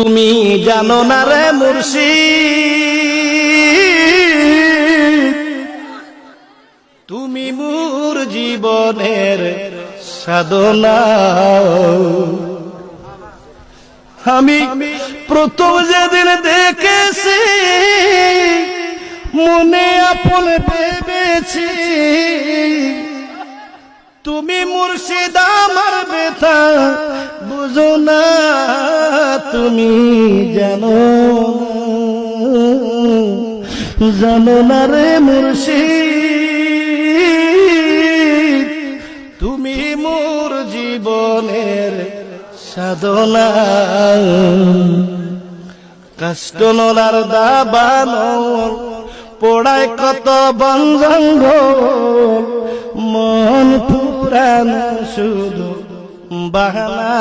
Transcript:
তুমি জানো না রে মুর্শিদ, তুমি মোর জীবনের সাধনা। আমি প্রথম যেদিন দেখেছি মনে আপন ভেবেছি, তুমি মুর্শিদ আমার ব্যথা বুঝো না, তুমি জানো না রে মুর্শিদ, তুমি মোর জীবনের সাধনা। কষ্ট নলার দাবানো পোড়ায় কত বন জঙ্গল, মন পুরানো শুধু বাহানা।